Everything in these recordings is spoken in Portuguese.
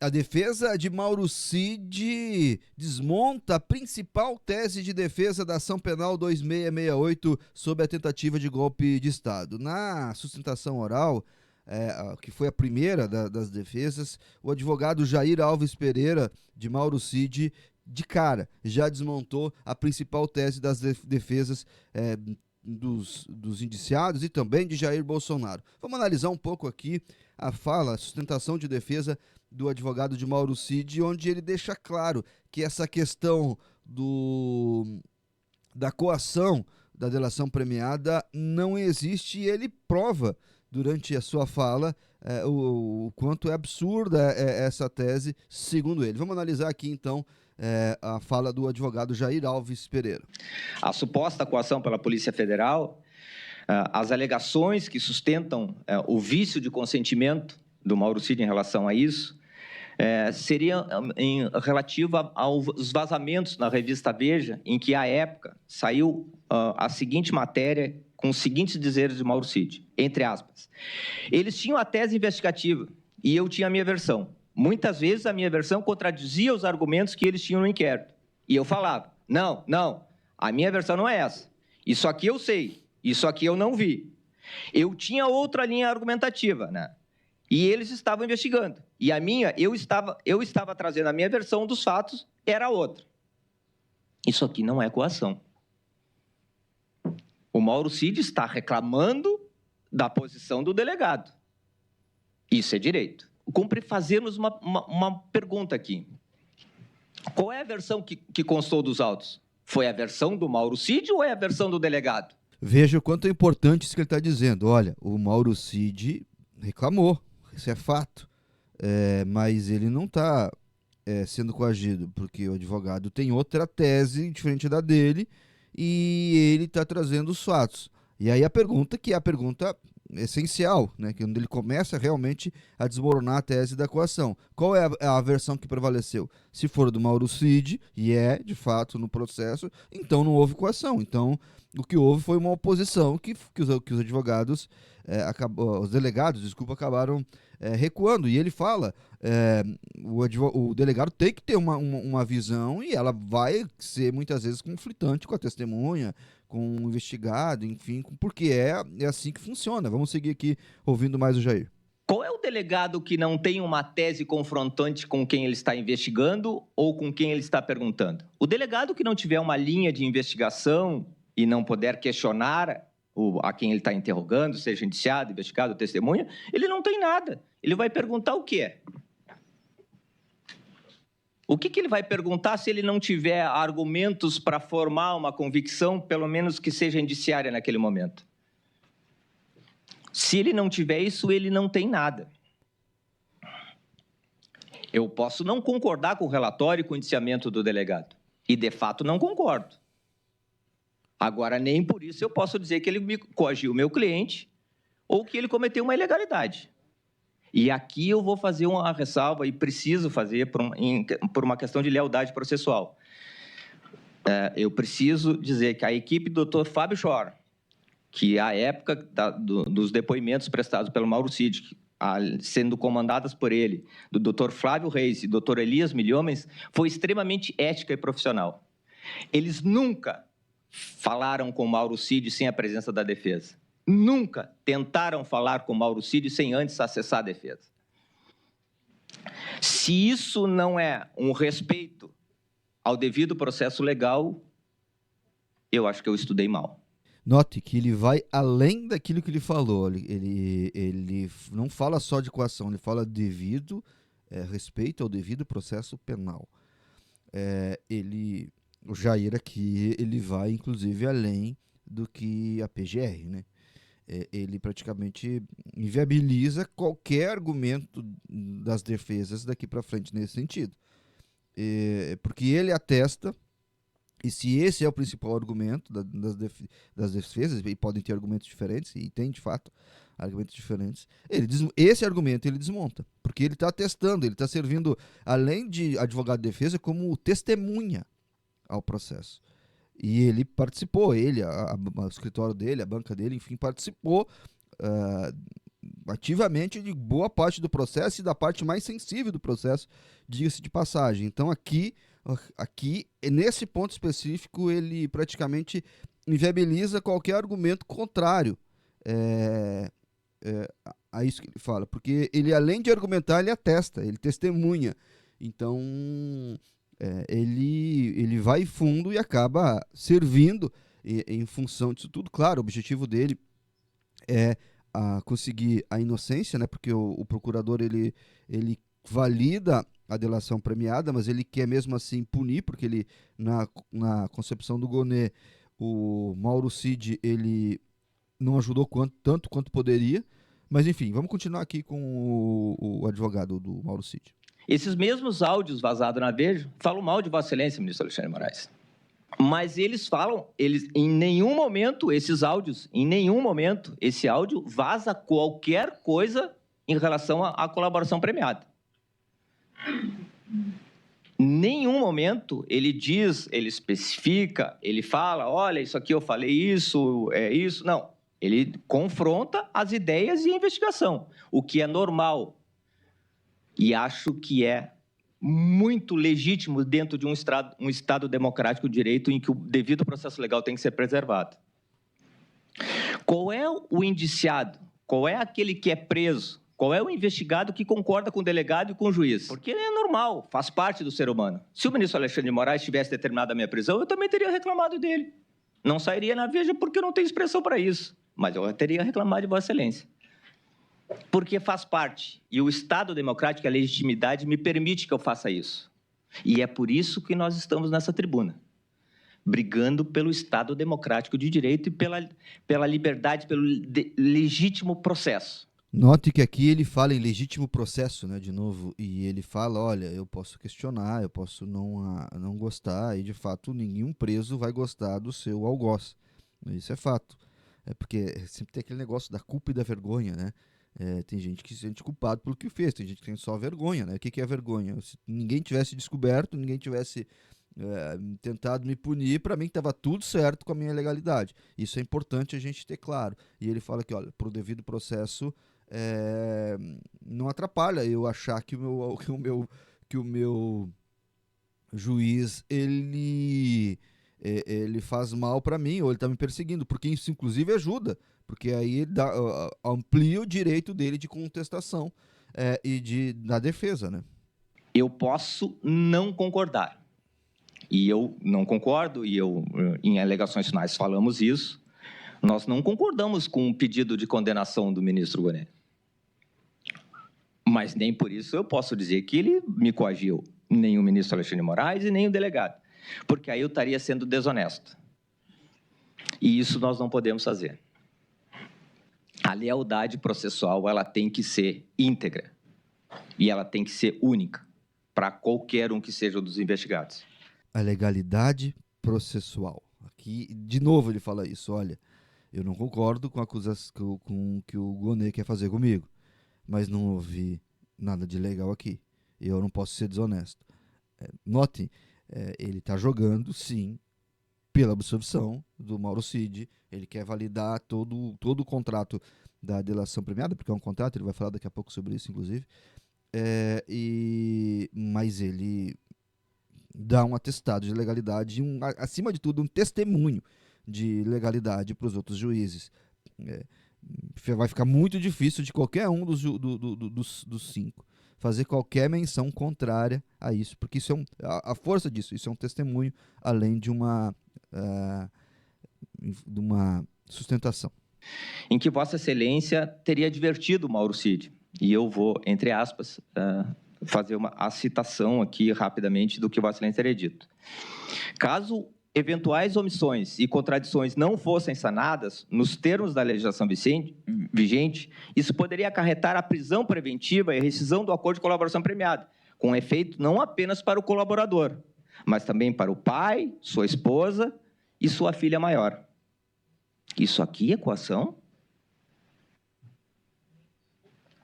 A defesa de Mauro Cid desmonta a principal tese de defesa da ação penal 2668 sobre a tentativa de golpe de Estado. Na sustentação oral, que foi a primeira das defesas, o advogado Jair Alves Pereira, de Mauro Cid, de cara, já desmontou a principal tese das defesas dos indiciados e também de Jair Bolsonaro. Vamos analisar um pouco aqui a sustentação de defesa do advogado de Mauro Cid, onde ele deixa claro que essa questão da coação da delação premiada não existe, e ele prova durante a sua fala o quanto é absurda essa tese, segundo ele. Vamos analisar aqui então a fala do advogado Jair Alves Pereira. A suposta coação pela Polícia Federal, as alegações que sustentam o vício de consentimento do Mauro Cid em relação a isso, seria relativa aos vazamentos na revista Veja, em que, à época, saiu a seguinte matéria com os seguintes dizeres de Mauro Cid, entre aspas. Eles tinham a tese investigativa e eu tinha a minha versão. Muitas vezes a minha versão contradizia os argumentos que eles tinham no inquérito. E eu falava, não, a minha versão não é essa. Isso aqui eu sei, isso aqui eu não vi. Eu tinha outra linha argumentativa, né? E eles estavam investigando. E a minha, eu estava trazendo a minha versão dos fatos, era outra. Isso aqui não é coação. O Mauro Cid está reclamando da posição do delegado. Isso é direito. Cumpre fazermos uma pergunta aqui. Qual é a versão que constou dos autos? Foi a versão do Mauro Cid ou é a versão do delegado? Veja o quanto é importante isso que ele está dizendo. Olha, o Mauro Cid reclamou. Isso é fato, mas ele não está sendo coagido, porque o advogado tem outra tese diferente da dele e ele está trazendo os fatos. E aí a pergunta, que é a pergunta essencial, né, que é onde ele começa realmente a desmoronar a tese da coação. Qual é a versão que prevaleceu? Se for do Mauro Cid, e de fato, no processo, então não houve coação. Então, o que houve foi uma oposição que os advogados, os delegados, acabaram recuando. E ele fala, o delegado tem que ter uma visão e ela vai ser muitas vezes conflitante com a testemunha, com o investigado, enfim, porque é assim que funciona. Vamos seguir aqui ouvindo mais o Jair. Qual é o delegado que não tem uma tese confrontante com quem ele está investigando ou com quem ele está perguntando? O delegado que não tiver uma linha de investigação e não puder questionar a quem ele está interrogando, seja indiciado, investigado, testemunha, ele não tem nada. Ele vai perguntar o quê? O que ele vai perguntar se ele não tiver argumentos para formar uma convicção, pelo menos que seja indiciária naquele momento? Se ele não tiver isso, ele não tem nada. Eu posso não concordar com o relatório e com o indiciamento do delegado. E, de fato, não concordo. Agora, nem por isso eu posso dizer que ele coagiu o meu cliente ou que ele cometeu uma ilegalidade. E aqui eu vou fazer uma ressalva, e preciso fazer por uma questão de lealdade processual. Eu preciso dizer que a equipe do Dr. Fábio Schor, que à época dos depoimentos prestados pelo Mauro Cid, sendo comandadas por ele, do Dr. Flávio Reis e Dr. Elias Milhomens, foi extremamente ética e profissional. Eles nunca falaram com o Mauro Cid sem a presença da defesa. Nunca tentaram falar com o Mauro Cid sem antes acessar a defesa. Se isso não é um respeito ao devido processo legal, eu acho que eu estudei mal. Note que ele vai além daquilo que ele falou. Ele não fala só de coação, ele fala devido respeito ao devido processo penal. O Jair aqui, ele vai inclusive além do que a PGR, né? Ele praticamente inviabiliza qualquer argumento das defesas daqui para frente nesse sentido. Porque ele atesta, e se esse é o principal argumento das defesas, e podem ter argumentos diferentes, e tem de fato argumentos diferentes, esse argumento ele desmonta, porque ele está atestando, ele está servindo, além de advogado de defesa, como testemunha ao processo. E ele participou, o escritório dele, a banca dele, enfim, participou ativamente de boa parte do processo e da parte mais sensível do processo, diga-se de passagem. Então aqui, nesse ponto específico, ele praticamente inviabiliza qualquer argumento contrário a isso que ele fala, porque ele, além de argumentar, ele atesta, ele testemunha. Então, ele vai fundo e acaba servindo em função disso tudo. Claro, o objetivo dele é conseguir a inocência, né? Porque o procurador ele valida a delação premiada, mas ele quer mesmo assim punir, porque ele, na concepção do Gonê, o Mauro Cid ele não ajudou tanto quanto poderia. Mas enfim, vamos continuar aqui com o advogado do Mauro Cid. Esses mesmos áudios vazados na Veja falam mal de Vossa Excelência, ministro Alexandre de Moraes. Mas em nenhum momento, esses áudios, esse áudio vaza qualquer coisa em relação à colaboração premiada. Nenhum momento ele diz, ele especifica, ele fala, olha, isso aqui eu falei isso, é isso. Não, ele confronta as ideias e a investigação, o que é normal. E acho que é muito legítimo dentro de um Estado democrático de direito em que o devido processo legal tem que ser preservado. Qual é o indiciado? Qual é aquele que é preso? Qual é o investigado que concorda com o delegado e com o juiz? Porque é normal, faz parte do ser humano. Se o ministro Alexandre de Moraes tivesse determinado a minha prisão, eu também teria reclamado dele. Não sairia na Veja porque eu não tenho expressão para isso, mas eu teria reclamado de Vossa Excelência. Porque faz parte. E o Estado democrático, a legitimidade, me permite que eu faça isso. E é por isso que nós estamos nessa tribuna, brigando pelo Estado democrático de direito e pela liberdade, pelo legítimo processo. Note que aqui ele fala em legítimo processo, né, de novo, e ele fala, olha, eu posso questionar, eu posso não gostar, e de fato nenhum preso vai gostar do seu algoz. Isso é fato. É porque sempre tem aquele negócio da culpa e da vergonha, né? Tem gente que se sente culpado pelo que fez, tem gente que tem só vergonha, né? O que é vergonha? Se ninguém tivesse descoberto, ninguém tivesse tentado me punir, para mim estava tudo certo com a minha legalidade. Isso é importante a gente ter claro. E ele fala que, olha, para o devido processo, não atrapalha eu achar que o meu juiz ele faz mal para mim, ou ele está me perseguindo, porque isso inclusive ajuda, porque aí ele amplia o direito dele de contestação da defesa, né? Eu posso não concordar. E eu não concordo, e em alegações finais falamos isso. Nós não concordamos com o pedido de condenação do ministro Gonê. Mas nem por isso eu posso dizer que ele me coagiu, nem o ministro Alexandre de Moraes e nem o delegado, porque aí eu estaria sendo desonesto. E isso nós não podemos fazer. A lealdade processual, ela tem que ser íntegra e ela tem que ser única para qualquer um que seja dos investigados. A legalidade processual. Aqui, de novo, ele fala isso. Olha, eu não concordo com o que o Gonê quer fazer comigo, mas não houve nada de legal aqui. Eu não posso ser desonesto. Notem, ele está jogando, sim, pela absolvição do Mauro Cid. Ele quer validar todo o contrato da delação premiada, porque é um contrato, ele vai falar daqui a pouco sobre isso, inclusive. Mas ele dá um atestado de legalidade, acima de tudo, um testemunho de legalidade para os outros juízes. Vai ficar muito difícil de qualquer um dos 5 fazer qualquer menção contrária a isso, porque isso a força disso, isso é um testemunho, além de uma sustentação. Em que Vossa Excelência teria advertido o Mauro Cid, e eu vou, entre aspas, fazer a citação aqui rapidamente do que Vossa Excelência teria dito. Caso eventuais omissões e contradições não fossem sanadas nos termos da legislação vigente, isso poderia acarretar a prisão preventiva e a rescisão do acordo de colaboração premiada, com efeito não apenas para o colaborador, mas também para o pai, sua esposa e sua filha maior. Isso aqui é coação?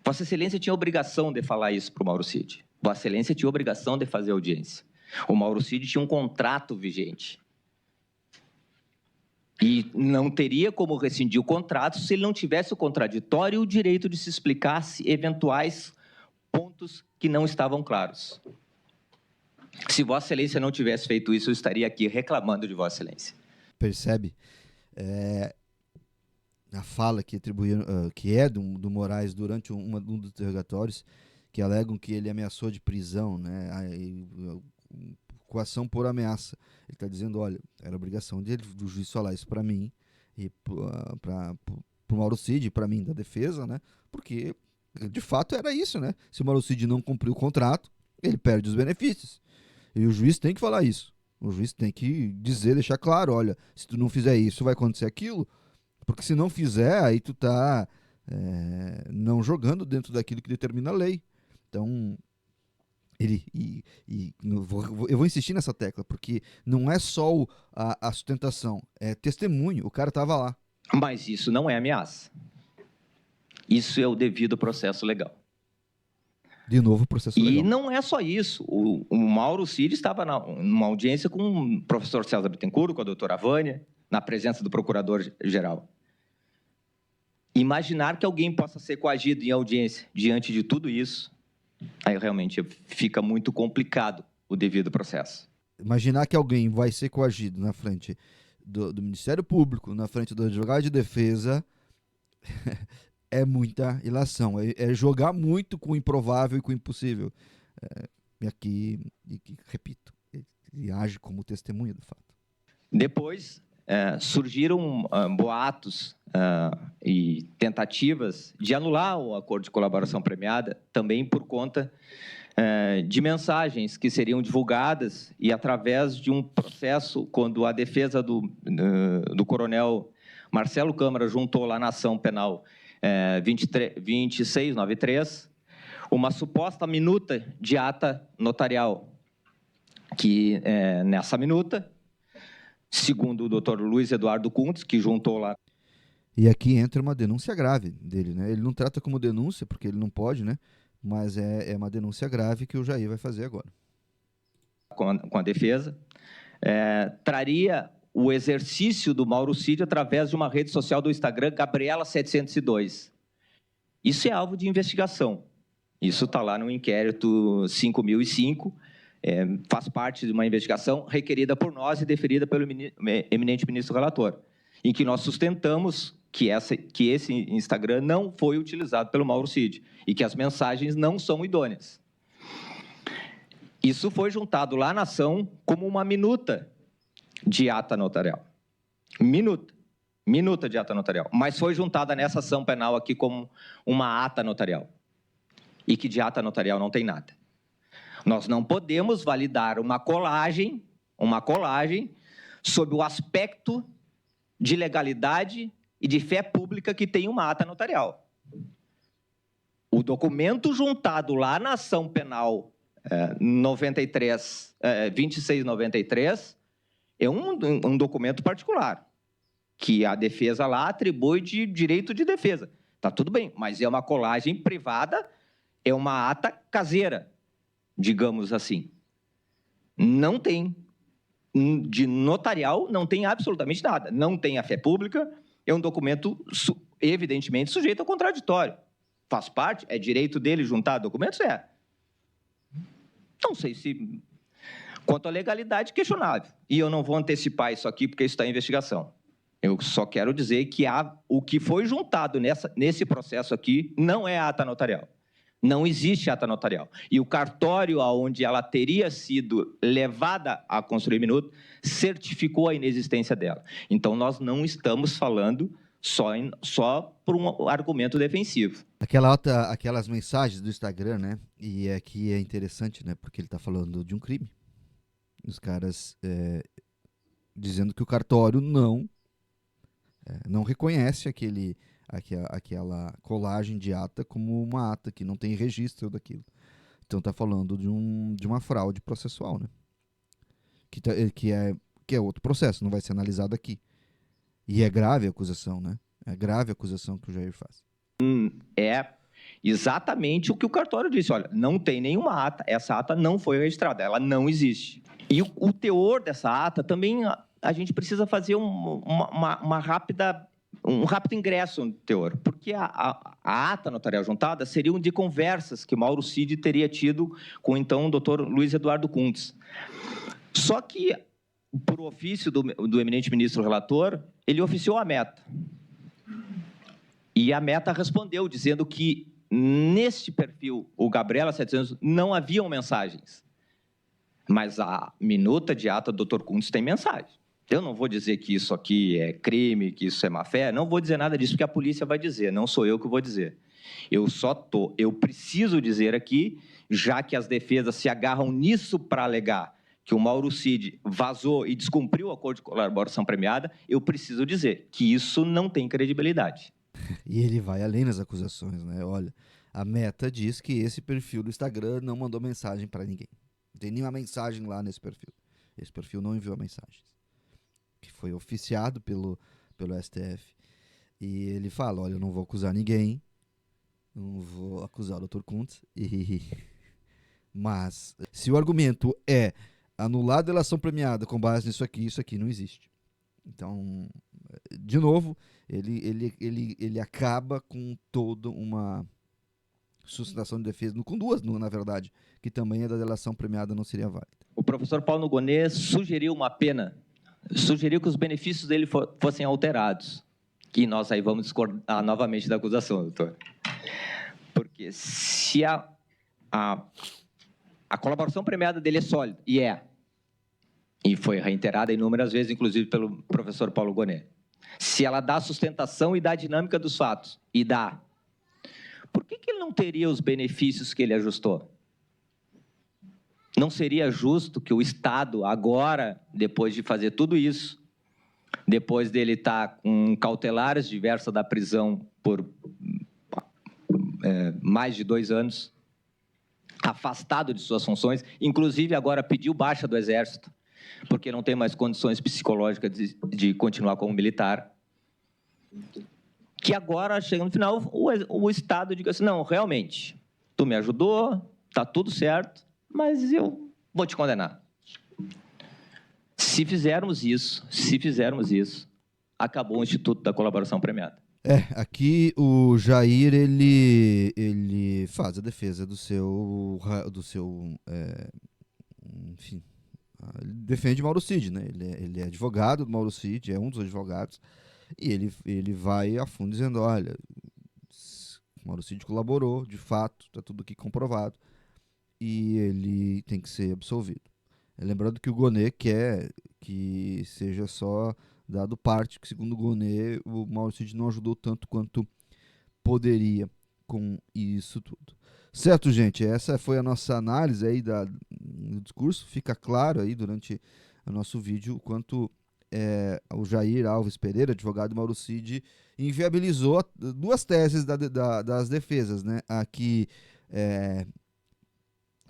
Vossa Excelência tinha obrigação de falar isso para o Mauro Cid. Vossa Excelência tinha obrigação de fazer audiência. O Mauro Cid tinha um contrato vigente. E não teria como rescindir o contrato se ele não tivesse o contraditório e o direito de se explicar eventuais pontos que não estavam claros. Se Vossa Excelência não tivesse feito isso, eu estaria aqui reclamando de Vossa Excelência. Percebe? A fala que atribuíram, que é do Moraes durante um dos interrogatórios, que alegam que ele ameaçou de prisão, né? Coação por ameaça. Ele está dizendo, olha, era obrigação do juiz falar isso para mim e para o Mauro Cid, para mim da defesa, né? Porque de fato era isso, né? Se o Mauro Cid não cumpriu o contrato, ele perde os benefícios. E o juiz tem que falar isso. O juiz tem que dizer, deixar claro, olha, se tu não fizer isso, vai acontecer aquilo. Porque se não fizer, aí tu tá não jogando dentro daquilo que determina a lei. Então, eu vou insistir nessa tecla, porque não é só a sustentação, é testemunho, o cara estava lá. Mas isso não é ameaça. Isso é o devido processo legal. De novo, o processo legal. E não é só isso. O Mauro Cid estava numa audiência com o professor César Bittencourt, com a doutora Vânia, na presença do procurador-geral. Imaginar que alguém possa ser coagido em audiência diante de tudo isso, aí realmente fica muito complicado o devido processo. Imaginar que alguém vai ser coagido na frente do Ministério Público, na frente do advogado de defesa, é muita ilação. É jogar muito com o improvável e com o impossível. E aqui, repito, ele age como testemunha do fato. Depois, surgiram boatos e tentativas de anular o acordo de colaboração premiada, também por conta de mensagens que seriam divulgadas e através de um processo, quando a defesa do coronel Marcelo Câmara juntou lá na ação penal 2693, uma suposta minuta de ata notarial, que nessa minuta, segundo o doutor Luiz Eduardo Kuntz, que juntou lá. E aqui entra uma denúncia grave dele, né? Ele não trata como denúncia, porque ele não pode, né? Mas é uma denúncia grave que o Jair vai fazer agora. Com a defesa, traria o exercício do Mauro Cid através de uma rede social do Instagram, Gabriela702. Isso é alvo de investigação. Isso está lá no inquérito 5005, faz parte de uma investigação requerida por nós e deferida pelo eminente ministro relator, em que nós sustentamos que esse Instagram não foi utilizado pelo Mauro Cid e que as mensagens não são idôneas. Isso foi juntado lá na ação como uma minuta de ata notarial. Minuta de ata notarial. Mas foi juntada nessa ação penal aqui como uma ata notarial. E que de ata notarial não tem nada. Nós não podemos validar uma colagem sob o aspecto de legalidade e de fé pública que tem uma ata notarial. O documento juntado lá na ação penal 2693 é um documento particular, que a defesa lá atribui de direito de defesa. Está tudo bem, mas é uma colagem privada, é uma ata caseira, digamos assim. Não tem, de notarial, não tem absolutamente nada. Não tem a fé pública, é um documento, evidentemente, sujeito ao contraditório. Faz parte, é direito dele juntar documentos? Não sei se... Quanto à legalidade, questionável. E eu não vou antecipar isso aqui, porque isso está em investigação. Eu só quero dizer que o que foi juntado nesse processo aqui não é ata notarial. Não existe ata notarial. E o cartório onde ela teria sido levada a construir minuto certificou a inexistência dela. Então, nós não estamos falando só por um argumento defensivo. Aquelas mensagens do Instagram, né? E aqui é interessante, né? Porque ele está falando de um crime. Os caras dizendo que o cartório não reconhece aquela colagem de ata como uma ata, que não tem registro daquilo. Então está falando de uma fraude processual, né? Que é outro processo, não vai ser analisado aqui. E é grave a acusação, né? É grave a acusação que o Jair faz. É exatamente o que o cartório disse. Olha, não tem nenhuma ata, essa ata não foi registrada, ela não existe. E o teor dessa ata também a gente precisa fazer uma rápida um rápido ingresso no teor, porque a ata notarial juntada seria de conversas que Mauro Cid teria tido com, então, o doutor Luiz Eduardo Kuntz. Só que, por ofício do eminente ministro relator, ele oficiou a meta. E a meta respondeu, dizendo que, neste perfil, o Gabriela 700, não haviam mensagens. Mas a minuta de ata do Dr. Kuntz tem mensagem. Eu não vou dizer que isso aqui é crime, que isso é má-fé, não vou dizer nada disso, porque a polícia vai dizer, não sou eu que vou dizer. Eu preciso dizer aqui, já que as defesas se agarram nisso para alegar que o Mauro Cid vazou e descumpriu o acordo de colaboração premiada, eu preciso dizer que isso não tem credibilidade. E ele vai além nas acusações, né? Olha, a meta diz que esse perfil do Instagram não mandou mensagem para ninguém. Não tem nenhuma mensagem lá nesse perfil. Esse perfil não enviou mensagens. Que foi oficiado pelo STF. E ele fala, olha, eu não vou acusar ninguém, não vou acusar o Dr. Kuntz, mas se o argumento é anular a delação premiada com base nisso aqui, isso aqui não existe. Então, de novo, ele acaba com toda uma sustentação de defesa, com duas, na verdade, que também é da delação premiada não seria válida. O professor Paulo Gonê sugeriu uma pena, sugeriu que os benefícios dele fossem alterados, que nós aí vamos discordar novamente da acusação, doutor. Porque se a colaboração premiada dele é sólida, e foi reiterada inúmeras vezes, inclusive pelo professor Paulo Gonê, se ela dá sustentação e dá dinâmica dos fatos, e dá, por que ele não teria os benefícios que ele ajustou? Não seria justo que o Estado, agora, depois de fazer tudo isso, depois dele estar com cautelares diversas da prisão por mais de 2 anos, afastado de suas funções, inclusive agora pediu baixa do Exército, porque não tem mais condições psicológicas de continuar como militar, que agora, chegando no final, o Estado diga assim, não, realmente, tu me ajudou, está tudo certo, mas eu vou te condenar. Se fizermos isso, acabou o Instituto da Colaboração Premiada. Aqui o Jair, ele faz a defesa do seu enfim, ele defende Mauro Cid, né? Ele é advogado do Mauro Cid, é um dos advogados, e ele vai a fundo dizendo, olha, o Mauro Cid colaborou, de fato, está tudo aqui comprovado, e ele tem que ser absolvido. Lembrando que o Gonê quer que seja só dado parte, que segundo o Gonê, o Mauro Cid não ajudou tanto quanto poderia com isso tudo. Certo, gente? Essa foi a nossa análise aí do discurso. Fica claro aí durante o nosso vídeo o quanto o Jair Alves Pereira, advogado do Mauro Cid, inviabilizou 2 teses das defesas, né? Aqui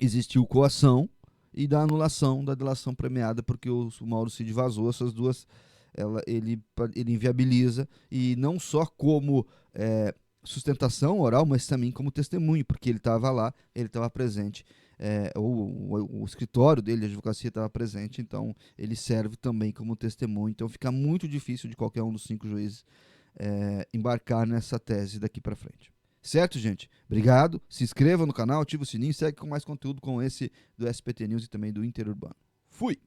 existiu coação e da anulação da delação premiada, porque o Mauro Cid vazou essas duas, ele inviabiliza, e não só como sustentação oral, mas também como testemunho, porque ele estava lá, ele estava presente, o escritório dele, a advocacia estava presente, então ele serve também como testemunho, então fica muito difícil de qualquer um dos 5 juízes embarcar nessa tese daqui para frente. Certo, gente? Obrigado. Se inscreva no canal, ativa o sininho, segue com mais conteúdo como esse do SPT News e também do Interurbano. Fui!